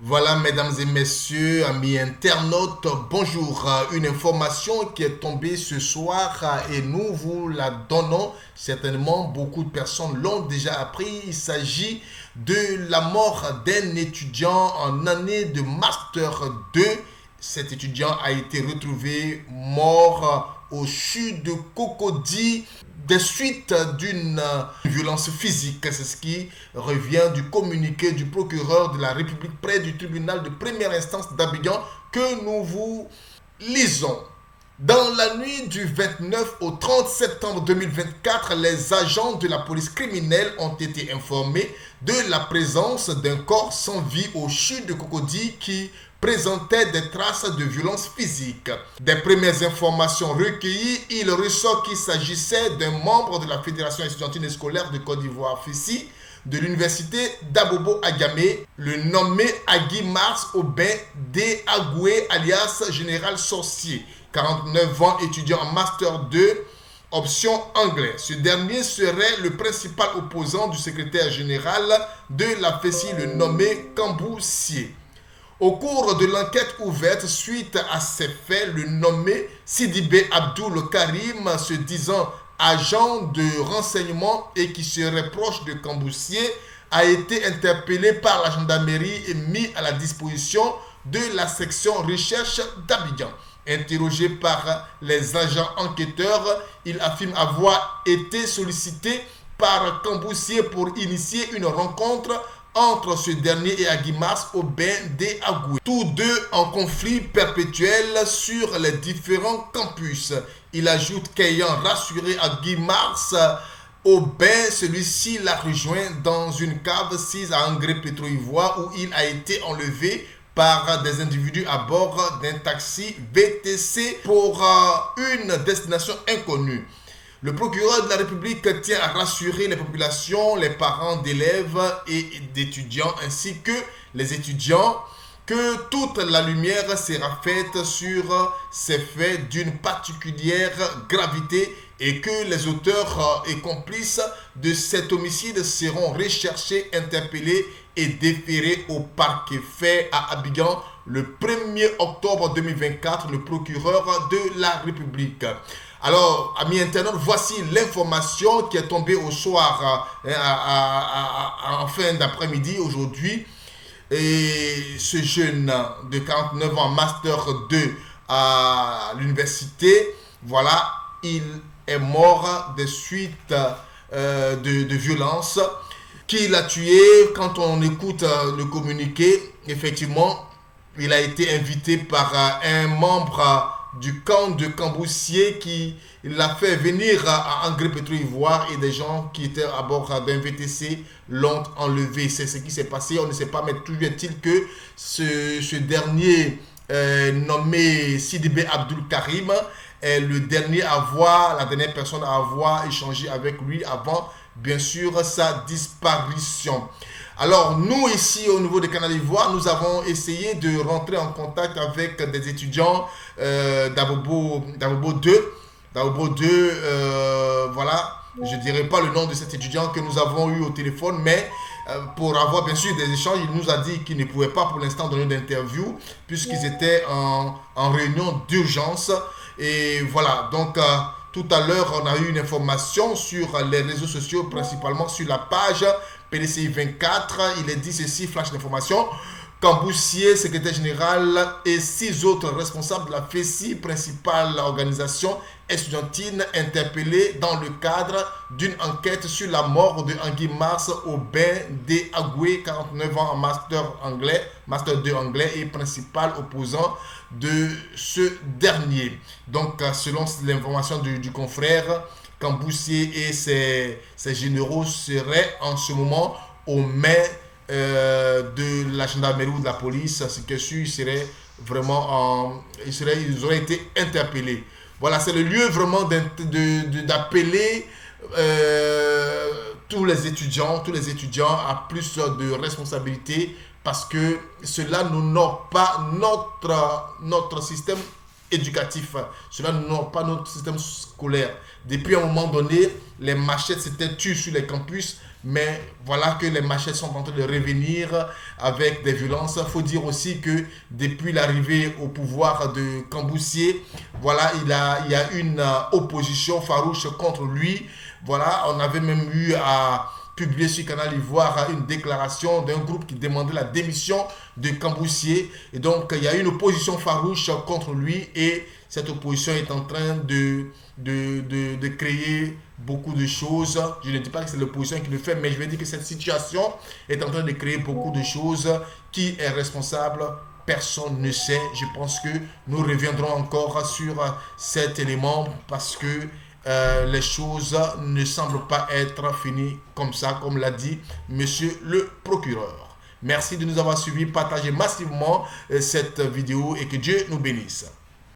Voilà, mesdames et messieurs, amis internautes, bonjour. Une information qui est tombée ce soir et nous vous la donnons. Certainement, beaucoup de personnes l'ont déjà appris. Il s'agit de la mort d'un étudiant en année de Master 2. Cet étudiant a été retrouvé mort au CHU de Cocody des suites d'une violence physique. C'est ce qui revient du communiqué du procureur de la République près du tribunal de première instance d'Abidjan que nous vous lisons. Dans la nuit du 29 au 30 septembre 2024, les agents de la police criminelle ont été informés de la présence d'un corps sans vie au CHU de Cocody qui présentait des traces de violence physique. Des premières informations recueillies, il ressort qu'il s'agissait d'un membre de la Fédération estudiantine et scolaire de Côte d'Ivoire, FESI, de l'université d'Abobo Agamé, le nommé Agui Mars Aubin D. Agoué, alias Général Sorcier, 49 ans, étudiant en Master 2, option anglais. Ce dernier serait le principal opposant du secrétaire général de la FESI, le nommé Camboussier. Au cours de l'enquête ouverte suite à ces faits, le nommé Sidibé Abdoul Karim, se disant agent de renseignement et qui serait proche de Camboussier, a été interpellé par la gendarmerie et mis à la disposition de la section recherche d'Abidjan. Interrogé par les agents enquêteurs, il affirme avoir été sollicité par Camboussier pour initier une rencontre entre ce dernier et Agui Mars Aubin D. Agoué. Tous deux en conflit perpétuel sur les différents campus. Il ajoute qu'ayant rassuré Agui Mars Aubin, celui-ci l'a rejoint dans une cave sise à Angré Pétro-Ivoire où il a été enlevé par des individus à bord d'un taxi VTC pour une destination inconnue. Le procureur de la République tient à rassurer les populations, les parents d'élèves et d'étudiants ainsi que les étudiants que toute la lumière sera faite sur ces faits d'une particulière gravité et que les auteurs et complices de cet homicide seront recherchés, interpellés et déférés au parquet fait à Abidjan le 1er octobre 2024, le procureur de la République. Alors, amis internautes, voici l'information qui est tombée au soir, en fin d'après-midi aujourd'hui. Et ce jeune de 49 ans, Master 2 à l'université, voilà, il est mort des suites de violences. Qui l'a tué? Quand on écoute le communiqué, effectivement, il a été invité par un membre du camp de Camboussier qui l'a fait venir à Angré Pétro-Ivoire et des gens qui étaient à bord d'un VTC l'ont enlevé. C'est ce qui s'est passé, on ne sait pas, mais toujours est-il que ce dernier nommé Sidibé Abdoul Karim est le dernier à avoir, la dernière personne à avoir échangé avec lui avant, bien sûr, sa disparition. Alors, nous, ici, au niveau de Canal d'Ivoire, nous avons essayé de rentrer en contact avec des étudiants d'Abobo 2. D'Abobo 2, voilà, je ne dirai pas le nom de cet étudiant que nous avons eu au téléphone, mais pour avoir bien sûr des échanges, il nous a dit qu'il ne pouvait pas pour l'instant donner d'interview puisqu'ils étaient en réunion d'urgence. Et voilà, donc tout à l'heure, on a eu une information sur les réseaux sociaux, principalement sur la page PDCI 24. Il est dit ceci, flash d'information. Camboussier, secrétaire général et 6 autres responsables de la FESI, principale organisation estudiantine, interpellés dans le cadre d'une enquête sur la mort de Agui Mars Aubin D. Agoué, 49 ans en Master 2 anglais et principal opposant de ce dernier. Donc, selon l'information du confrère, Camboussier et ses généraux seraient en ce moment aux mains de la gendarmerie ou de la police. Ce que ils seraient vraiment ils auraient été interpellés. Voilà, c'est le lieu vraiment d'appeler tous les étudiants à plus de responsabilité parce que cela n'honore pas notre système éducatif. Cela n'honore pas notre système scolaire. Depuis un moment donné, les machettes s'étaient tues sur les campus. mais voilà que les machettes sont en train de revenir avec des violences. Il faut dire aussi que depuis l'arrivée au pouvoir de Camboussier, voilà, il y a une opposition farouche contre lui. Voilà, on avait même eu à publier sur Canal Ivoire une déclaration d'un groupe qui demandait la démission de Camboussier. Et donc, il y a une opposition farouche contre lui et cette opposition est en train de créer beaucoup de choses. Je ne dis pas que c'est l'opposition qui le fait, mais je vais dire que cette situation est en train de créer beaucoup de choses. Qui est responsable? Personne ne sait. Je pense que nous reviendrons encore sur cet élément parce que les choses ne semblent pas être finies comme ça, comme l'a dit monsieur le procureur. Merci de nous avoir suivis. Partagez massivement cette vidéo et que Dieu nous bénisse.